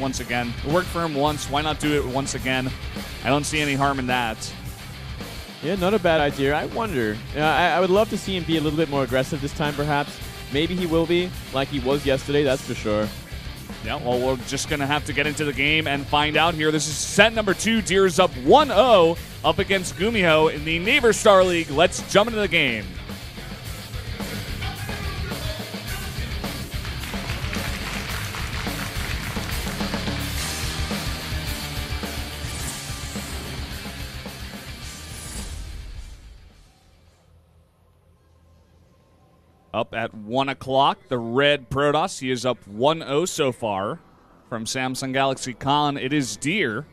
once again. It worked for him once. Why not do it once again? I don't see any harm in that. Yeah, not a bad idea. I wonder. I would love to see him be a little bit more aggressive this time, perhaps. Maybe he will be, like he was yesterday, that's for sure. Yeah, well, we're just going to have to get into the game and find out here. This is set number 2. Deer's up 1-0 up against GuMiho in the Neighbor Star League. Let's jump into the game. Up at 1 o'clock, the red Protoss. He is up 1-0 so far from Samsung Galaxy Con. It is Deer.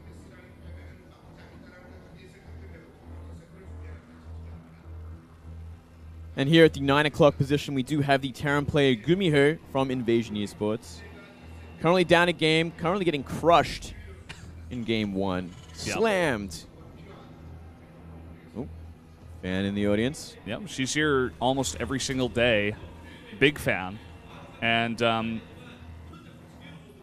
And here at the 9 o'clock position, we do have the Terran player GuMiho from Invasion Esports. Currently down a game, currently getting crushed in game 1. Yep. Slammed. Oh, fan in the audience. Yep, she's here almost every single day. Big fan. And I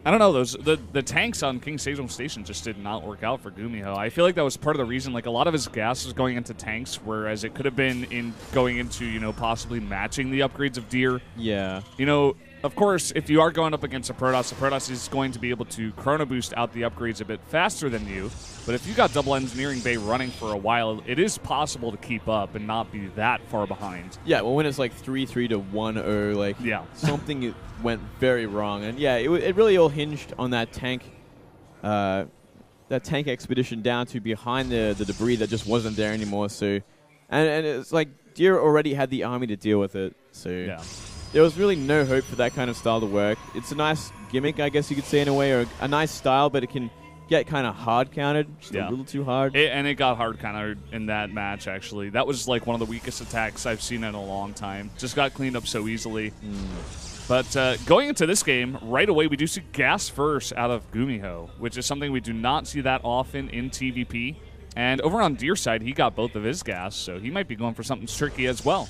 don't know, the tanks on King Sejong Station just did not work out for GuMiho. I feel like that was part of the reason. Like, a lot of his gas was going into tanks, whereas it could have been in going into, you know, possibly matching the upgrades of Deer. Yeah. You know, of course, if you are going up against a Protoss, the Protoss is going to be able to chrono boost out the upgrades a bit faster than you. But if you got double engineering bay running for a while, it is possible to keep up and not be that far behind. Yeah, well, when it's like 3-3 to 1-0, like, yeah, something went very wrong. And yeah, it really all hinged on that tank expedition down to behind the debris that just wasn't there anymore. So, and it's like Deer already had the army to deal with it. So yeah, there was really no hope for that kind of style to work. It's a nice gimmick, I guess you could say, in a way, or a nice style, but it can get kind of hard countered, just a little too hard. And it got hard countered in that match, actually. That was like one of the weakest attacks I've seen in a long time. Just got cleaned up so easily. But going into this game, right away we do see gas first out of GuMiho, which is something we do not see that often in TVP. And over on Deer's side, he got both of his gas, so he might be going for something tricky as well.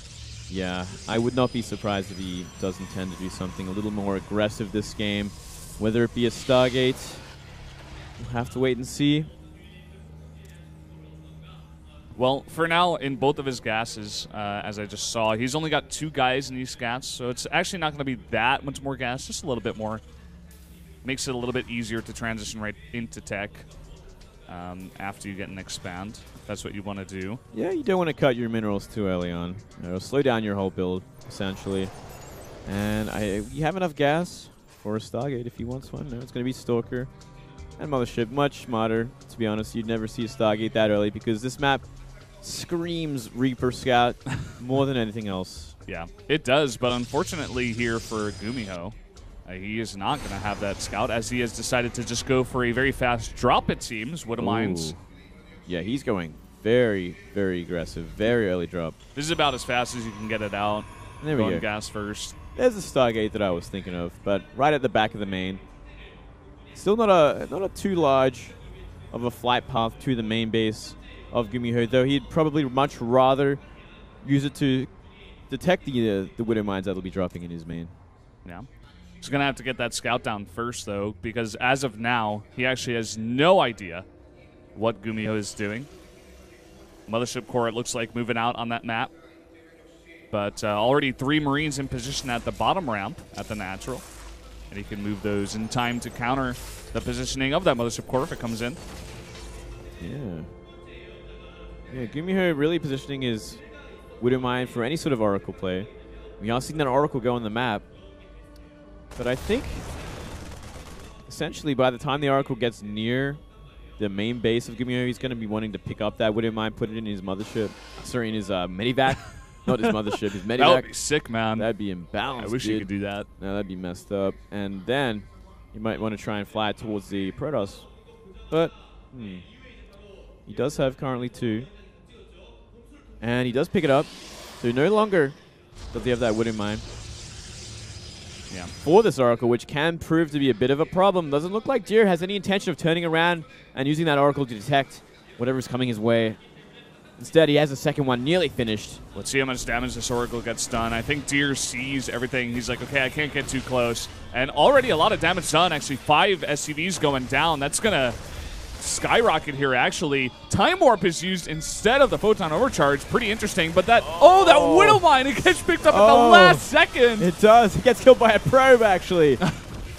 Yeah, I would not be surprised if he does intend to do something a little more aggressive this game, whether it be a Stargate. We'll have to wait and see. Well, for now, in both of his gases, as I just saw, he's only got 2 guys in these scats, so it's actually not going to be that much more gas, just a little bit more. Makes it a little bit easier to transition right into tech after you get an expand, if that's what you want to do. Yeah, you don't want to cut your minerals too early on. It'll slow down your whole build, essentially. And you have enough gas for a Stargate if he wants one. No, it's going to be Stalker. And Mothership, much smarter, to be honest. You'd never see a Stargate that early because this map screams Reaper Scout more than anything else. Yeah, it does, but unfortunately here for GuMiho, he is not going to have that Scout, as he has decided to just go for a very fast drop, it seems. Would have minds. Yeah, he's going very, very aggressive, very early drop. This is about as fast as you can get it out. There we go. Gas first. There's the Stargate that I was thinking of, but right at the back of the main. Still not a too large of a flight path to the main base of GuMiho, though he'd probably much rather use it to detect the Widow Mines that'll be dropping in his main. Yeah. He's going to have to get that Scout down first, though, because as of now, he actually has no idea what GuMiho is doing. Mothership Core, it looks like, moving out on that map. But already 3 Marines in position at the bottom ramp at the natural. And he can move those in time to counter the positioning of that Mothership Core if it comes in. Yeah. Yeah, GuMiho really positioning his Widow Mine for any sort of Oracle play. We are seeing that Oracle go on the map. But I think, essentially, by the time the Oracle gets near the main base of GuMiho, he's going to be wanting to pick up that Widow Mine, put it in his Mothership. Sorry, in his Medivac. Not his Mothership, his Medivac. That would be sick, man. That'd be imbalanced, I wish you could do that. No, that'd be messed up. And then you might want to try and fly towards the Protoss. But he does have currently 2. And he does pick it up. So no longer does he have that Widow Mine. Yeah. For this Oracle, which can prove to be a bit of a problem. Doesn't look like Deer has any intention of turning around and using that Oracle to detect whatever's coming his way. Instead, he has the second one nearly finished. Let's see how much damage this Oracle gets done. I think Deer sees everything. He's like, okay, I can't get too close. And already a lot of damage done. Actually, 5 SCVs going down. That's going to skyrocket here, actually. Time Warp is used instead of the Photon Overcharge. Pretty interesting. But that, that Widow Mine, it gets picked up at the last second. It does. It gets killed by a probe, actually.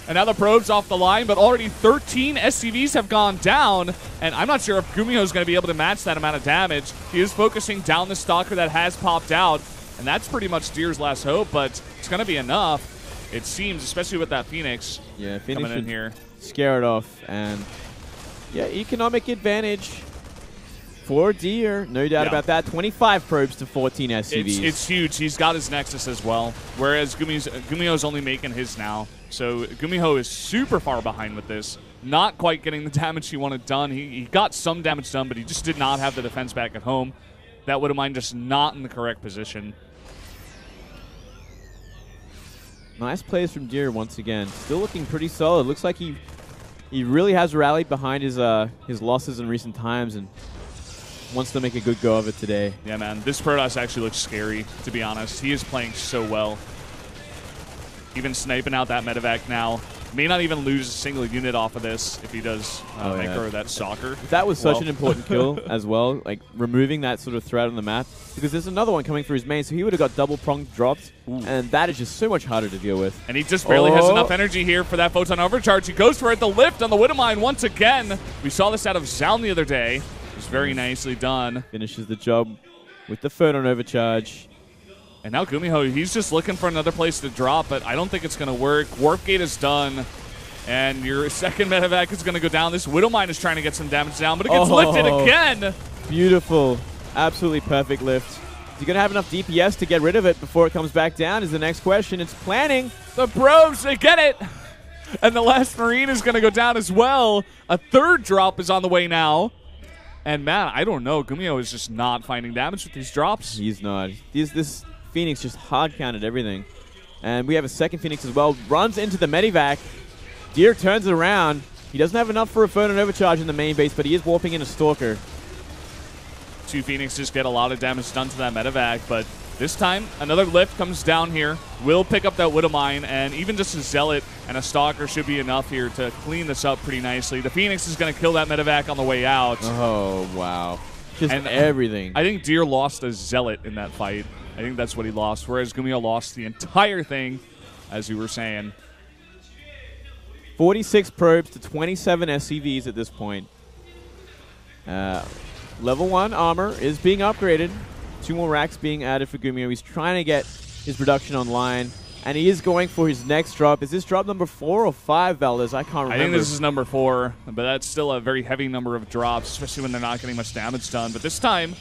And now the probe's off the line, but already 13 SCVs have gone down, and I'm not sure if GuMiho is going to be able to match that amount of damage. He is focusing down the Stalker that has popped out, and that's pretty much Deer's last hope, but it's going to be enough, it seems, especially with that Phoenix, Phoenix coming in here. Scare it off, and economic advantage for Deer, no doubt about that. 25 probes to 14 SCVs. It's huge. He's got his Nexus as well, whereas GuMiho's only making his now. So GuMiho is super far behind with this. Not quite getting the damage he wanted done. He got some damage done, but he just did not have the defense back at home. That Widow Mine just not in the correct position. Nice plays from Deer once again. Still looking pretty solid. Looks like he really has rallied behind his losses in recent times and wants to make a good go of it today. Yeah, man. This Protoss actually looks scary, to be honest. He is playing so well. Even sniping out that medevac now. May not even lose a single unit off of this if he does or that Stalker. That was such an important kill as well, like removing that sort of threat on the map, because there's another one coming through his main, so he would have got double-pronged drops, and that is just so much harder to deal with. And he just barely has enough energy here for that Photon Overcharge. He goes for it, the lift on the Widow Mine once again. We saw this out of Zalm the other day. It was very nicely done. Finishes the job with the Photon Overcharge. And now GuMiho, he's just looking for another place to drop, but I don't think it's going to work. Warp Gate is done, and your second medevac is going to go down. This Widow Mine is trying to get some damage down, but it gets lifted again. Beautiful. Absolutely perfect lift. Is he going to have enough DPS to get rid of it before it comes back down is the next question. It's planning. The probes, they get it. And the last Marine is going to go down as well. A third drop is on the way now. And, man, I don't know. GuMiho is just not finding damage with these drops. He's not. This Phoenix just hard-counted everything. And we have a second Phoenix as well. Runs into the Medivac. Deer turns it around. He doesn't have enough for a Photon Overcharge in the main base, but he is warping in a Stalker. 2 Phoenixes get a lot of damage done to that Medivac, but this time, another lift comes down here. Will pick up that Widow Mine, and even just a Zealot and a Stalker should be enough here to clean this up pretty nicely. The Phoenix is going to kill that Medivac on the way out. Oh, wow. Just everything. I think Deer lost a Zealot in that fight. I think that's what he lost, whereas GuMiho lost the entire thing, as you were saying. 46 probes to 27 SCVs at this point. Level 1 armor is being upgraded. 2 more racks being added for GuMiho. He's trying to get his production online, and he is going for his next drop. Is this drop number 4 or 5, Valdez? I can't remember. I think this is number 4, but that's still a very heavy number of drops, especially when they're not getting much damage done. But this time,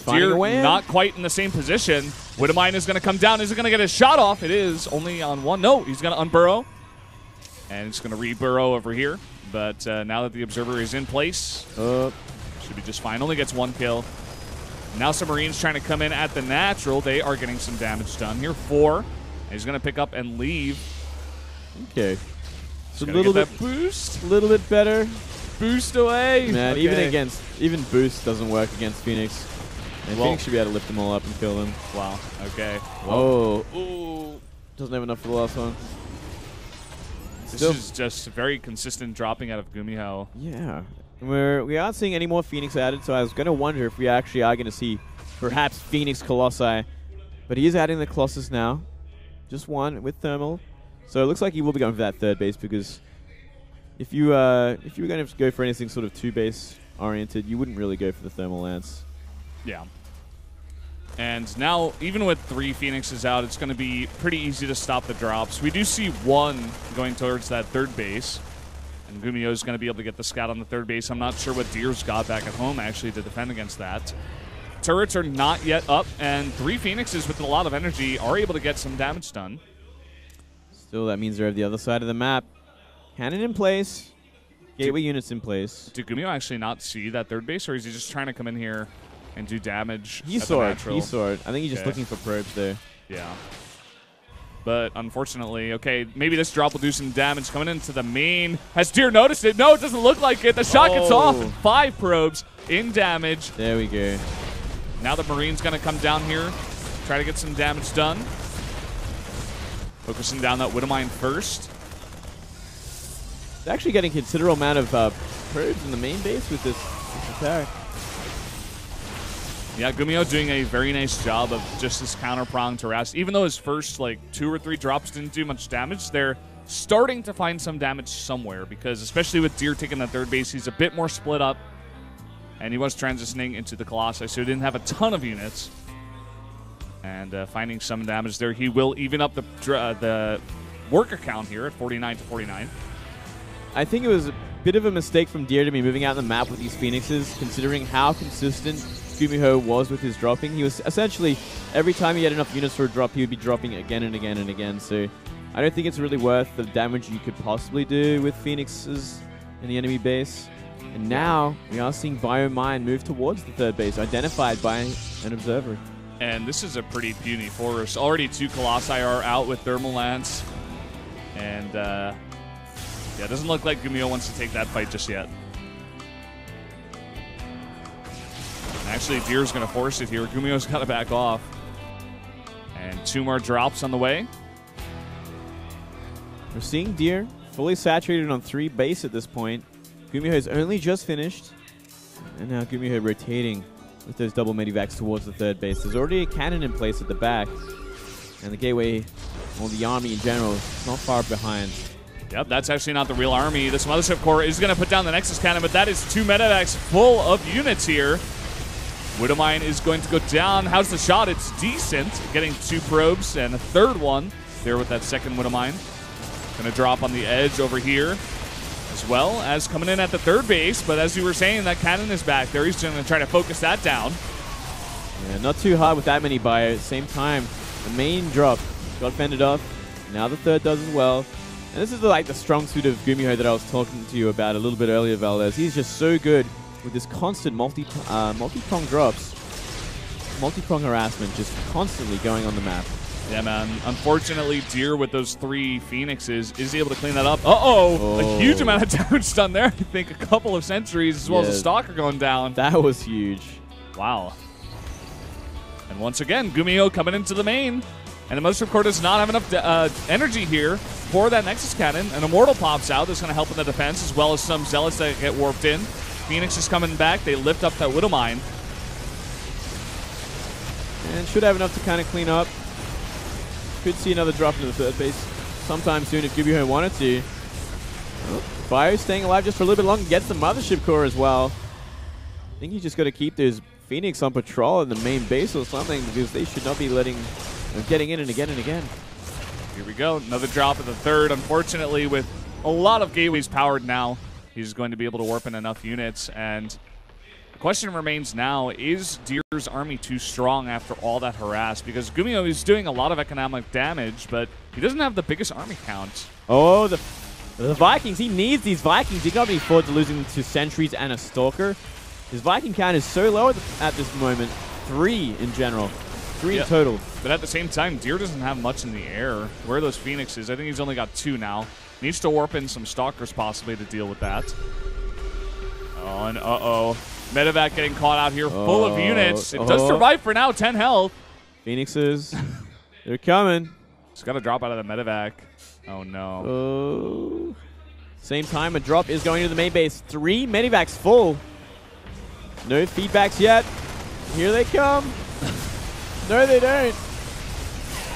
Deer not quite in the same position. Widow Mine is going to come down. Is it going to get a shot off? It is only on 1. No, he's going to unburrow. And it's going to re-burrow over here. But now that the Observer is in place, should be just fine. Only gets 1 kill. Now some Marines trying to come in at the natural. They are getting some damage done here. 4. And he's going to pick up and leave. Okay. It's a little bit boost. A little bit better. Boost away. Man, even boost doesn't work against Phoenix. And Phoenix should be able to lift them all up and kill them. Wow. Okay. Oh. Ooh. Doesn't have enough for the last one. This is just very consistent dropping out of GuMiho. Yeah. We aren't seeing any more Phoenix added, so I was going to wonder if we actually are going to see perhaps Phoenix Colossi. But he is adding the Colossus now. Just 1 with Thermal. So it looks like he will be going for that 3rd base, because if you were going to go for anything sort of 2-base oriented, you wouldn't really go for the Thermal Lance. Yeah. And now, even with 3 Phoenixes out, it's going to be pretty easy to stop the drops. We do see 1 going towards that 3rd base. And GuMiho is going to be able to get the scout on the 3rd base. I'm not sure what Deer's got back at home, actually, to defend against that. Turrets are not yet up, and 3 Phoenixes with a lot of energy are able to get some damage done. Still, that means they're at the other side of the map. Cannon in place. Gateway units in place. Did GuMiho actually not see that 3rd base, or is he just trying to come in here and do damage? He saw it. He saw it. I think he's just looking for probes there. Yeah. But unfortunately, okay, maybe this drop will do some damage coming into the main. Has Deer noticed it? No, it doesn't look like it. The shot gets off. 5 probes in damage. There we go. Now the Marine's going to come down here, try to get some damage done. Focusing down that Widowmine first. It's actually getting a considerable amount of probes in the main base with this attack. Yeah, GuMiho doing a very nice job of just this counter-pronged harass. Even though his first, like, 2 or 3 drops didn't do much damage, they're starting to find some damage somewhere because, especially with Deer taking that third base, he's a bit more split up. And he was transitioning into the Colossi, so he didn't have a ton of units. And finding some damage there. He will even up the worker count here at 49 to 49. I think it was a bit of a mistake from Deer to be moving out the map with these Phoenixes, considering how consistent GuMiho was with his dropping. He was essentially, every time he had enough units for a drop, he would be dropping again and again and again. So I don't think it's really worth the damage you could possibly do with Phoenixes in the enemy base. And now we are seeing Biomine move towards the third base, identified by an observer. And this is a pretty puny forest. Already 2 Colossi are out with Thermal Lance. And yeah, it doesn't look like GuMiho wants to take that fight just yet. Actually, Deer's going to force it here. GuMiho's got to back off. And 2 more drops on the way. We're seeing Deer fully saturated on 3 base at this point. GuMiho has only just finished. And now GuMiho rotating with those double medivacs towards the third base. There's already a cannon in place at the back. And the gateway, or the army in general, is not far behind. Yep, that's actually not the real army. This Mothership Core is going to put down the Nexus Cannon, but that is 2 medivacs full of units here. Widowmine is going to go down. How's the shot? It's decent. Getting 2 probes and a third one there with that second Widowmine. Going to drop on the edge over here, as well as coming in at the third base. But as you were saying, that cannon is back there. He's going to try to focus that down. Yeah, not too hard with that many bio. At the same time, the main drop got fended off. Now the third does as well. And this is like the strong suit of GuMiho that I was talking to you about a little bit earlier, Valdez. He's just so good with this constant multi-prong drops, multi-prong harassment, just constantly going on the map. Yeah, man. Unfortunately, Deer with those 3 Phoenixes is able to clean that up. Uh-oh! A huge amount of damage done there. I think a couple of sentries as well as a Stalker going down. That was huge. Wow. And once again, GuMiho coming into the main. And the Mothership Core does not have enough energy here for that Nexus Cannon. An Immortal pops out. That's going to help in the defense, as well as some Zealots that get warped in. Phoenix is coming back. They lift up that Widowmine. And should have enough to kind of clean up. Could see another drop into the third base sometime soon if GuMiho wanted to. Bio staying alive just for a little bit longer. Gets the Mothership Core as well. I think you just got to keep those Phoenix on patrol in the main base or something, because they should not be getting in and again and again. Here we go. Another drop of the third. Unfortunately, with a lot of gateways powered now, he's going to be able to warp in enough units. And the question remains now, is Deer's army too strong after all that harass? Because GuMiho is doing a lot of economic damage, but he doesn't have the biggest army count. Oh, the Vikings. He needs these Vikings. He can't be afford to losing to sentries and a Stalker. His Viking count is so low at this moment. 3 in general. 3 in total. But at the same time, Deer doesn't have much in the air. Where are those Phoenixes? I think he's only got 2 now. Needs to warp in some Stalkers possibly to deal with that. Oh, and uh-oh. Medevac getting caught out here, full of units. It does survive for now, 10 health. Phoenixes, they're coming. Just got to drop out of the Medevac. Oh, no. Oh. Same time, a drop is going to the main base. 3 Medivacs full. No feedbacks yet. Here they come. No, they don't.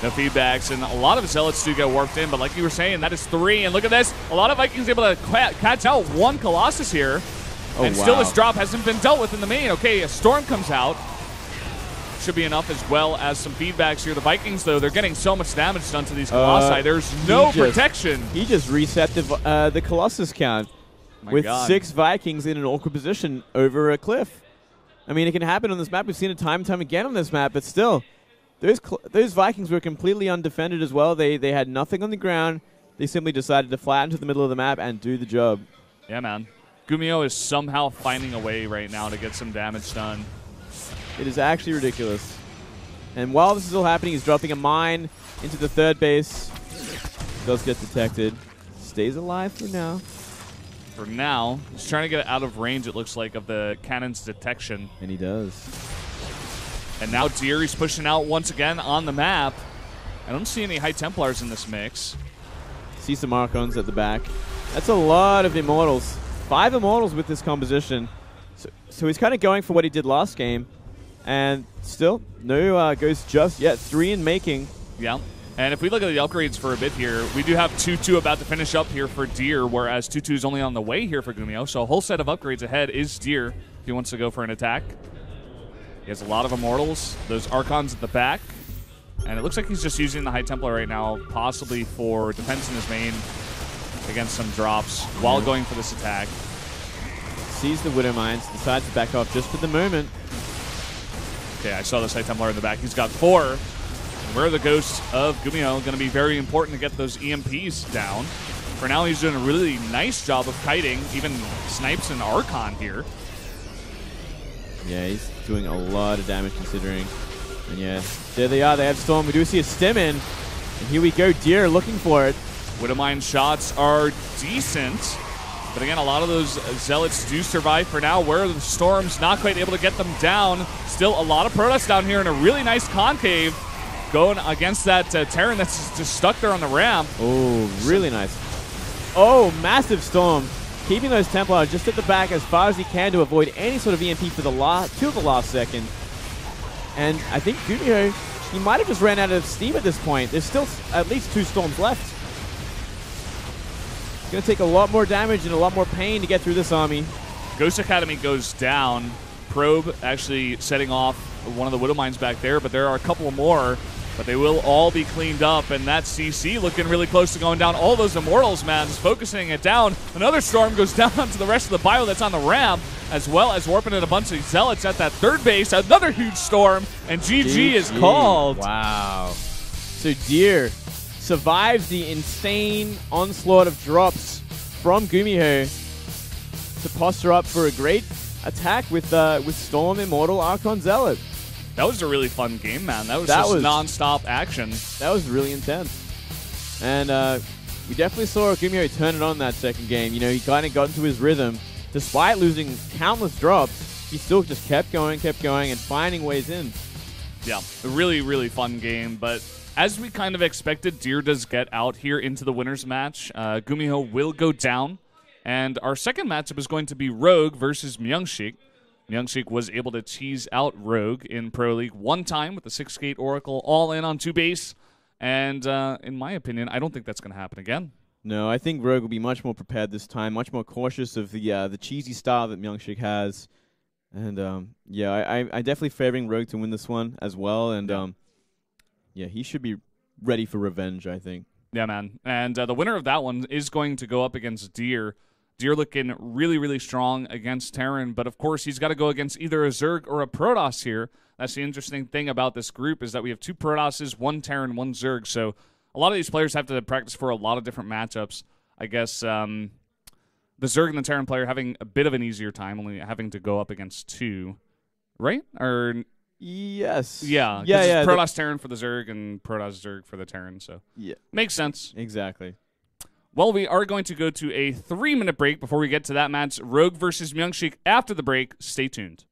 No feedbacks, and a lot of Zealots do get warped in, but like you were saying, that is 3. And look at this. A lot of Vikings able to catch out 1 Colossus here. Oh, and still this drop hasn't been dealt with in the main. Okay, a Storm comes out. Should be enough, as well as some feedbacks here. The Vikings, though, they're getting so much damage done to these Colossi. There's no protection. He just reset the Colossus count with 6 Vikings in an awkward position over a cliff. I mean, it can happen on this map. We've seen it time and time again on this map, but still, those Vikings were completely undefended as well. They had nothing on the ground. They simply decided to flatten to the middle of the map and do the job. Yeah, man. GuMiho is somehow finding a way right now to get some damage done. It is actually ridiculous. And while this is all happening, he's dropping a mine into the third base. Does get detected. Stays alive for now. For now, he's trying to get out of range, it looks like, of the cannon's detection. And he does. And now Deer is pushing out once again on the map. I don't see any High Templars in this mix. See some Archons at the back. That's a lot of Immortals. 5 Immortals with this composition. So he's kind of going for what he did last game. And still, no Ghost just yet. 3 in making. Yeah. And if we look at the upgrades for a bit here, we do have 2-2 about to finish up here for Deer, whereas 2-2 is only on the way here for GuMiho. So a whole set of upgrades ahead is Deer if he wants to go for an attack. He has a lot of Immortals, those Archons at the back. And it looks like he's just using the High Templar right now, possibly for defense in his main against some drops while going for this attack. Sees the Widow Mines, decides to back off just for the moment. Okay, I saw this High Templar in the back. He's got 4. Where are the Ghosts of GuMiho? Going to be very important to get those EMPs down. For now, he's doing a really nice job of kiting, even snipes an Archon here. Yeah, he's doing a lot of damage considering. And yeah, there they are. They have Storm. We do see a stim in. And here we go. Deer looking for it. Widowmine shots are decent. But again, a lot of those Zealots do survive for now. Where the Storm's not quite able to get them down. Still a lot of Protoss down here in a really nice concave. Going against that Terran that's just stuck there on the ramp. Oh, really nice. Oh, massive Storm. Keeping those Templars just at the back as far as he can to avoid any sort of EMP for the last second. And I think GuMiho, he might have just ran out of steam at this point. There's still at least 2 Storms left. It's going to take a lot more damage and a lot more pain to get through this army. Ghost Academy goes down. Probe actually setting off one of the Widow Mines back there, but there are a couple more. But they will all be cleaned up, and that CC looking really close to going down. All those Immortals, man, just focusing it down. Another Storm goes down to the rest of the bio that's on the ramp, as well as warping in a bunch of Zealots at that third base. Another huge Storm, and GG is called. Wow. So Deer survives the insane onslaught of drops from GuMiho to posture up for a great attack with Storm, Immortal, Archon, Zealot. That was a really fun game, man. That was non-stop action. That was really intense. And we definitely saw GuMiho turn it on that second game. You know, he kind of got into his rhythm. Despite losing countless drops, he still just kept going, and finding ways in. Yeah, a really, really fun game. But as we kind of expected, Deer does get out here into the winner's match. GuMiho will go down. And our second matchup is going to be Rogue versus Myungshik. Myungshik was able to cheese out Rogue in Pro League one time with the 6-gate Oracle all in on 2 base. And in my opinion, I don't think that's going to happen again. No, I think Rogue will be much more prepared this time, much more cautious of the cheesy style that Myungshik has. And yeah, I'm definitely favoring Rogue to win this one as well. And yeah, he should be ready for revenge, I think. Yeah, man. And the winner of that one is going to go up against Deer. Deer looking really, really strong against Terran, but of course he's got to go against either a Zerg or a Protoss here. That's the interesting thing about this group is that we have 2 Protosses, 1 Terran, 1 Zerg, so a lot of these players have to practice for a lot of different matchups. I guess the Zerg and the Terran player having a bit of an easier time, only having to go up against 2, right? Or yes. Yeah. Yeah. Protoss Terran for the Zerg and Protoss Zerg for the Terran, so yeah, makes sense. Exactly. Well, we are going to go to a 3-minute break before we get to that match, Rogue versus Myungshik. After the break, stay tuned.